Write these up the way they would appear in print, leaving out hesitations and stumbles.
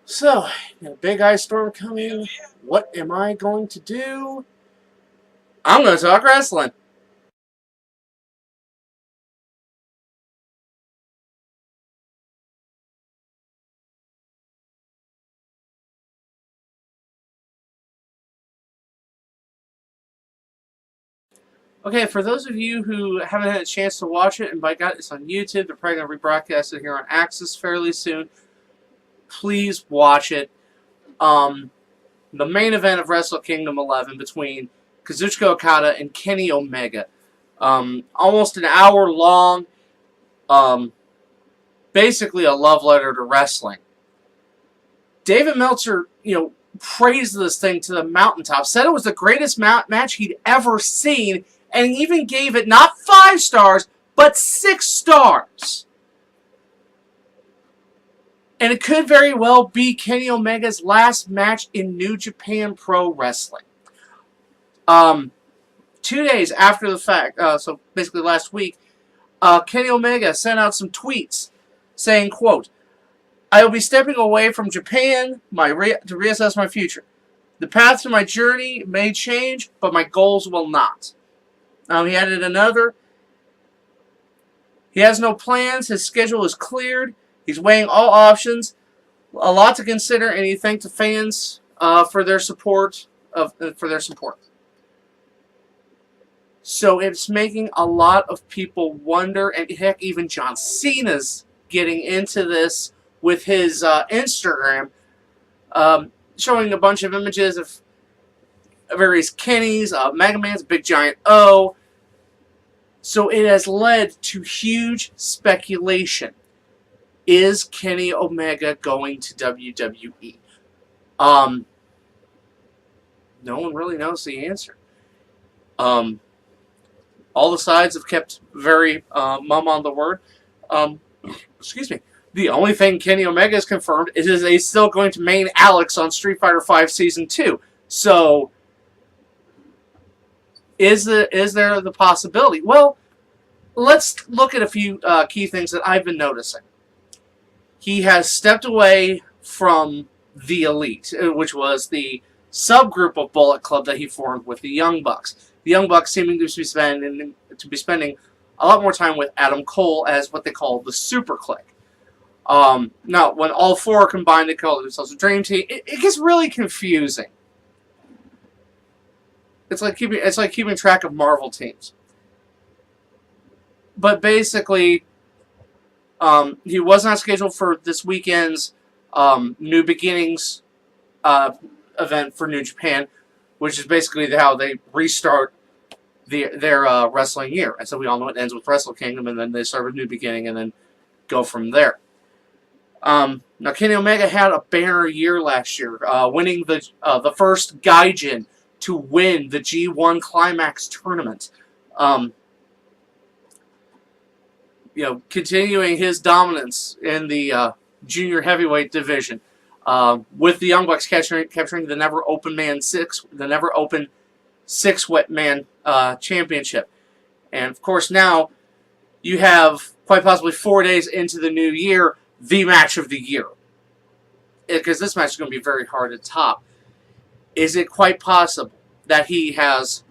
So, got a big ice storm coming. What am I going to do? I'm going to talk wrestling. Okay, for those of you who haven't had a chance to watch it, and by God, it's on YouTube. They're probably going to rebroadcast it here on Axis fairly soon. Please watch it. The main event of Wrestle Kingdom 11 between Kazuchika Okada and Kenny Omega. Almost an hour long. Um, Basically a love letter to wrestling. David Meltzer, praised this thing to the mountaintop. Said it was the greatest match he'd ever seen, and even gave it not 5 stars, but 6 stars. And it could very well be Kenny Omega's last match in New Japan Pro Wrestling. 2 days after the fact, so basically last week, Kenny Omega sent out some tweets saying, quote, "I will be stepping away from Japan to reassess my future. The path to my journey may change, but my goals will not." He added another. He has no plans. His schedule is cleared. He's weighing all options. A lot to consider, and he thanked the fans for their support. So it's making a lot of people wonder, and heck, even John Cena's getting into this with his Instagram, showing a bunch of images of various Kennys, Mega Man's, Big Giant O. So it has led to huge speculation. Is Kenny Omega going to WWE? No one really knows the answer. All the sides have kept very mum on the word. Excuse me. The only thing Kenny Omega has confirmed is that he's still going to main Alex on Street Fighter V Season 2. So, is there the possibility? Well, let's look at a few key things that I've been noticing. He has stepped away from the Elite, which was the subgroup of Bullet Club that he formed with the Young Bucks. The Young Bucks seeming to be spending a lot more time with Adam Cole as what they call the Super Clique. Now, when all 4 are combined, they call themselves a Dream Team. It gets really confusing. It's like keeping track of Marvel teams. But basically, he was not scheduled for this weekend's New Beginnings event for New Japan, which is basically how they restart their wrestling year. And so we all know it ends with Wrestle Kingdom, and then they start with New Beginning, and then go from there. Now, Kenny Omega had a banner year last year, winning the first Gaijin to win the G1 Climax tournament. Continuing his dominance in the junior heavyweight division, with the Young Bucks capturing the never open 6-man championship. And of course now you have quite possibly 4 days into the new year, the match of the year. Because this match is going to be very hard to top. Is it quite possible that he has,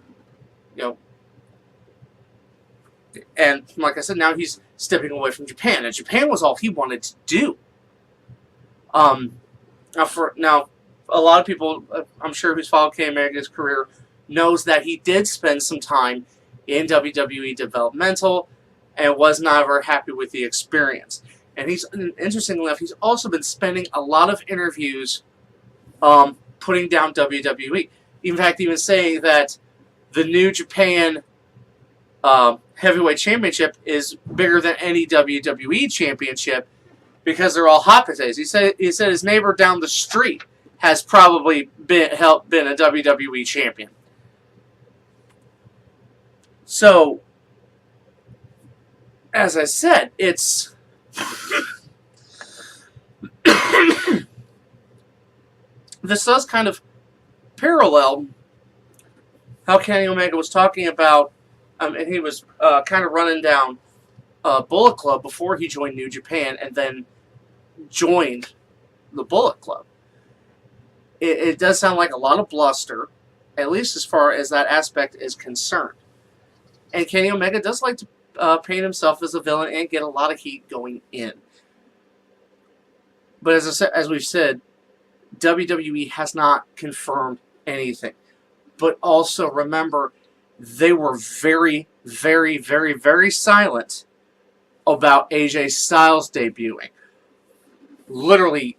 and like I said, now he's stepping away from Japan, and Japan was all he wanted to do. Now, a lot of people, I'm sure, who's followed Kenny Omega's career, knows that he did spend some time in WWE developmental and was never happy with the experience. And interestingly enough, he's also been spending a lot of interviews putting down WWE. In fact, even saying that the New Japan Heavyweight Championship is bigger than any WWE Championship because they're all hot potatoes. He said his neighbor down the street has probably been a WWE champion. So, as I said, it's this does kind of parallel how Kenny Omega was talking about, and he was kind of running down Bullet Club before he joined New Japan, and then joined the Bullet Club. It does sound like a lot of bluster, at least as far as that aspect is concerned. And Kenny Omega does like to paint himself as a villain and get a lot of heat going in. But as we've said, WWE has not confirmed anything. But also remember, they were very, very, very, very silent about AJ Styles debuting. Literally,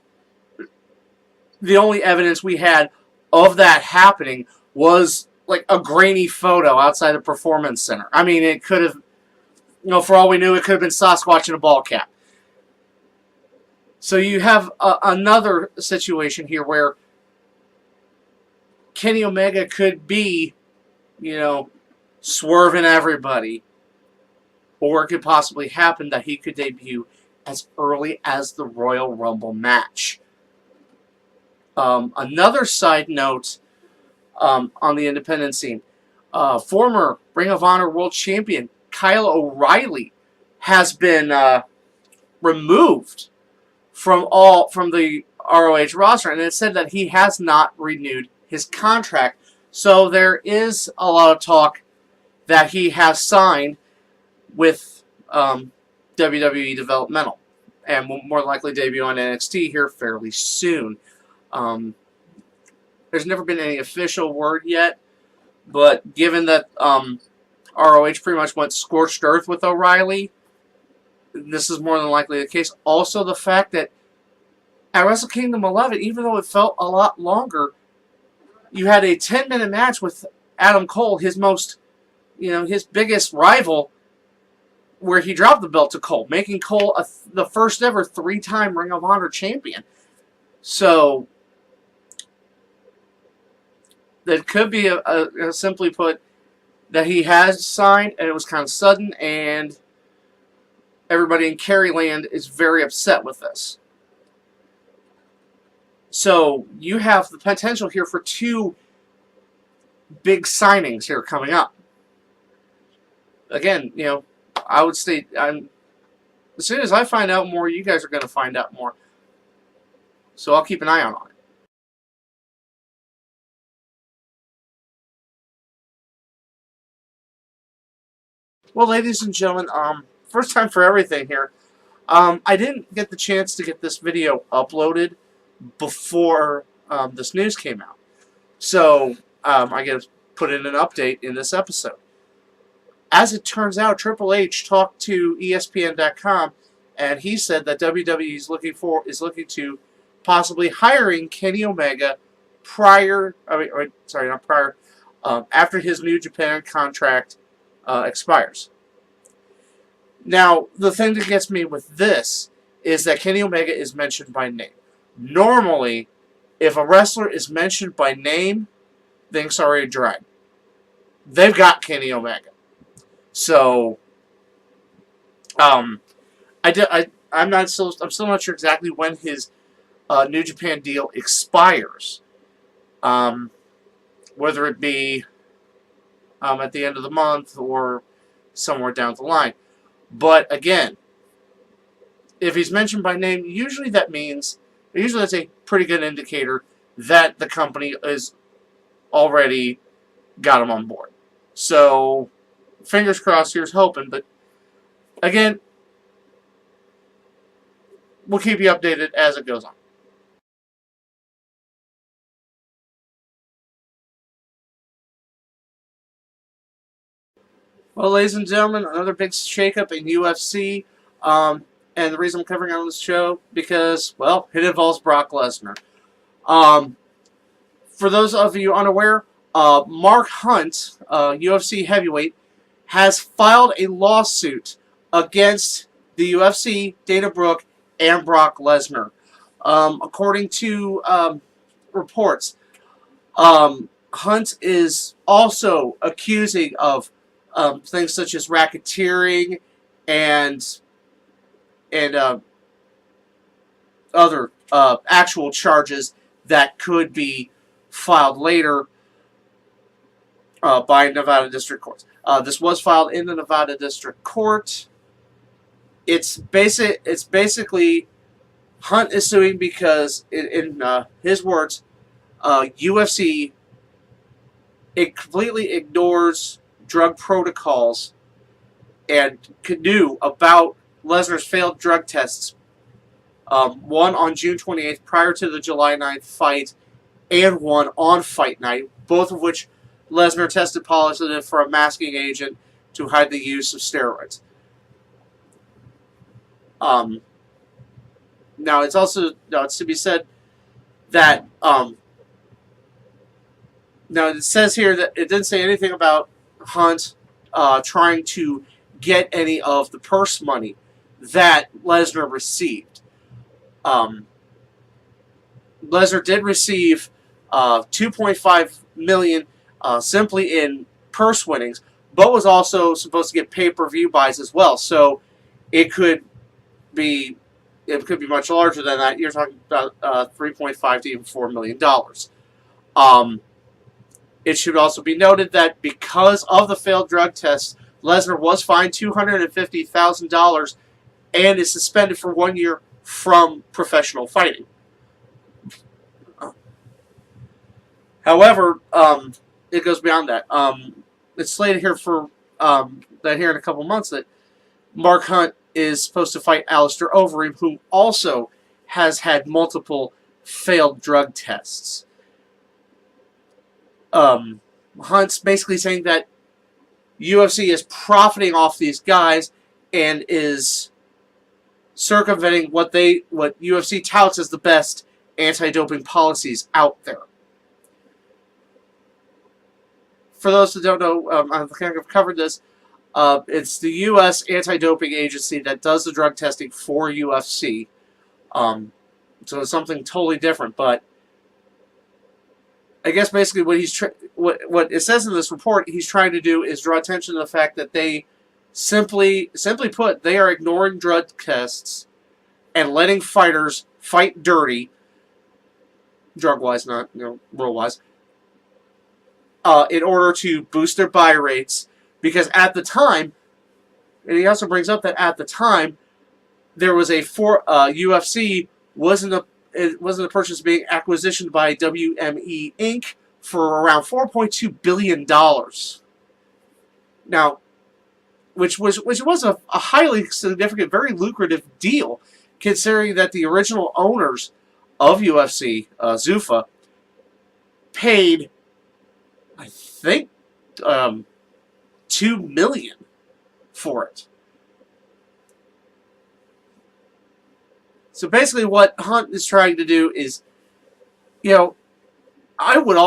the only evidence we had of that happening was like a grainy photo outside the Performance Center. I mean, it could have, for all we knew, it could have been Sasquatch in a ball cap. So you have another situation here where Kenny Omega could be, swerving everybody. Or it could possibly happen that he could debut as early as the Royal Rumble match. Another side note on the independent scene. Former Ring of Honor World Champion Kyle O'Reilly has been removed from the ROH roster, and it said that he has not renewed his contract. So there is a lot of talk that he has signed with WWE Developmental and will more likely debut on NXT here fairly soon. There's never been any official word yet, but given that ROH pretty much went scorched earth with O'Reilly, this is more than likely the case. Also, the fact that at Wrestle Kingdom 11, even though it felt a lot longer, you had a 10-minute match with Adam Cole, his biggest rival, where he dropped the belt to Cole, making Cole the first ever 3-time Ring of Honor champion. So that could be simply put that he has signed, and it was kind of sudden, and everybody in Caryland is very upset with this. So you have the potential here for 2 big signings here coming up. Again, I would state, as soon as I find out more, you guys are going to find out more. So I'll keep an eye on it. Well, ladies and gentlemen, first time for everything here. I didn't get the chance to get this video uploaded before this news came out. So I get to put in an update in this episode. As it turns out, Triple H talked to ESPN.com, and he said that WWE is looking to possibly hiring Kenny Omega after his New Japan contract expires. Now, the thing that gets me with this is that Kenny Omega is mentioned by name. Normally, if a wrestler is mentioned by name, things are already dragged. They've got Kenny Omega. So, I'm still not sure exactly when his New Japan deal expires. Whether it be at the end of the month or somewhere down the line. But again, if he's mentioned by name, usually that's a pretty good indicator that the company is already got him on board. So, fingers crossed, here's hoping. But again, we'll keep you updated as it goes on. Well, ladies and gentlemen, another big shakeup in UFC. And the reason I'm covering it on this show, because, well, it involves Brock Lesnar. For those of you unaware, Mark Hunt, UFC heavyweight, has filed a lawsuit against the UFC, Dana Brooke, and Brock Lesnar. According to reports, Hunt is also accusing of things such as racketeering and other actual charges that could be filed later by Nevada District Courts. This was filed in the Nevada District Court. It's basically Hunt is suing because, in his words, UFC, it completely ignores drug protocols and knew about Lesnar's failed drug tests. One on June 28th prior to the July 9th fight, and one on fight night, both of which Lesnar tested positive for a masking agent to hide the use of steroids. Um, Now, it's also it's to be said that now it says here that it didn't say anything about Hunt trying to get any of the purse money that Lesnar received. Um, Lesnar did receive $2.5 million simply in purse winnings, but was also supposed to get pay-per-view buys as well. So it could be much larger than that. You're talking about $3.5 to even $4 million. It should also be noted that because of the failed drug tests, Lesnar was fined $250,000 and is suspended for 1 year from professional fighting. However, it goes beyond that. It's slated here for that here in a couple months that Mark Hunt is supposed to fight Alistair Overeem, who also has had multiple failed drug tests. Hunt's basically saying that UFC is profiting off these guys and is circumventing what UFC touts as the best anti-doping policies out there. For those who don't know, I've kind of covered this. It's the U.S. anti-doping agency that does the drug testing for UFC. So it's something totally different. But I guess basically what it says in this report he's trying to do is draw attention to the fact that they simply put, they are ignoring drug tests and letting fighters fight dirty, drug-wise, not rule-wise, in order to boost their buy rates. Because at the time, and he also brings up that at the time, there was UFC wasn't a purchase being acquisitioned by WME Inc. for around $4.2 billion. Now, which was a highly significant, very lucrative deal, considering that the original owners of UFC, Zuffa, paid, I think, $2 million for it. So basically what Hunt is trying to do is, I would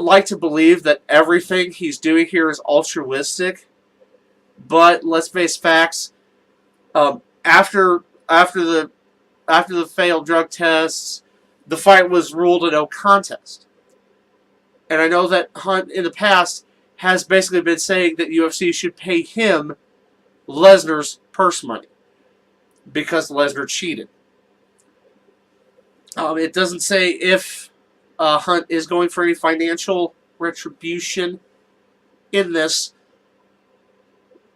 like to believe that everything he's doing here is altruistic, but let's face facts. After the failed drug tests, the fight was ruled a no contest. And I know that Hunt in the past has basically been saying that UFC should pay him Lesnar's purse money because Lesnar cheated. It doesn't say if Hunt is going for any financial retribution in this,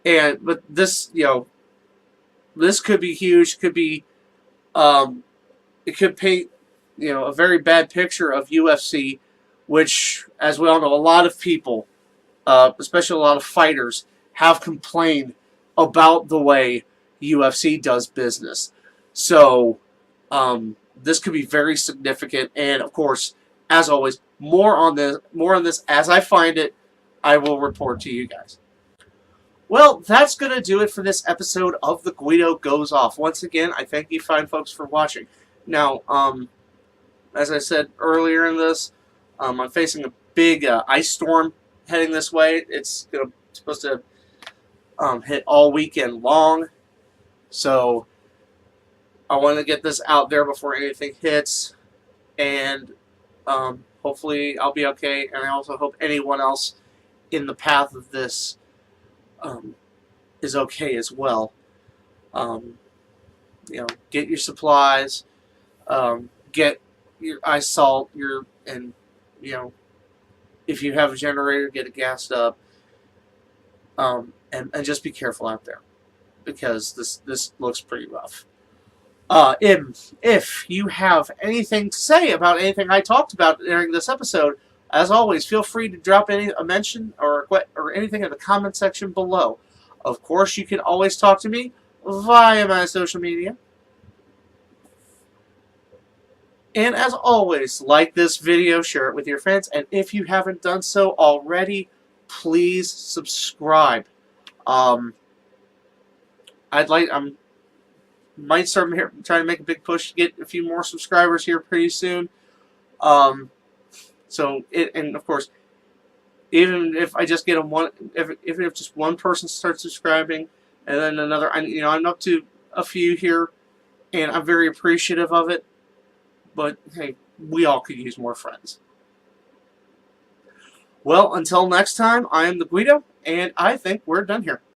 but this this could be huge. Could be it could paint a very bad picture of UFC, which, as we all know, a lot of people, especially a lot of fighters, have complained about the way UFC does business. So this could be very significant, and of course, as always, more on this as I find it, I will report to you guys. Well, that's going to do it for this episode of The Guido Goes Off. Once again, I thank you fine folks for watching. Now, as I said earlier in this, I'm facing a big ice storm heading this way. It's supposed to hit all weekend long. So I want to get this out there before anything hits. And hopefully I'll be okay. And I also hope anyone else in the path of this is okay as well. Get your supplies. Get your ice salt. If you have a generator, get it gassed up. And just be careful out there, because this looks pretty rough. If you have anything to say about anything I talked about during this episode, as always, feel free to drop a mention or anything in the comment section below. Of course, you can always talk to me via my social media. And as always, like this video, share it with your friends, and if you haven't done so already, please subscribe. Um, I might start trying to make a big push to get a few more subscribers here pretty soon. And of course, even if I just get even if just one person starts subscribing, and then another, I'm up to a few here, and I'm very appreciative of it. But hey, we all could use more friends. Well, until next time, I am the Guido, and I think we're done here.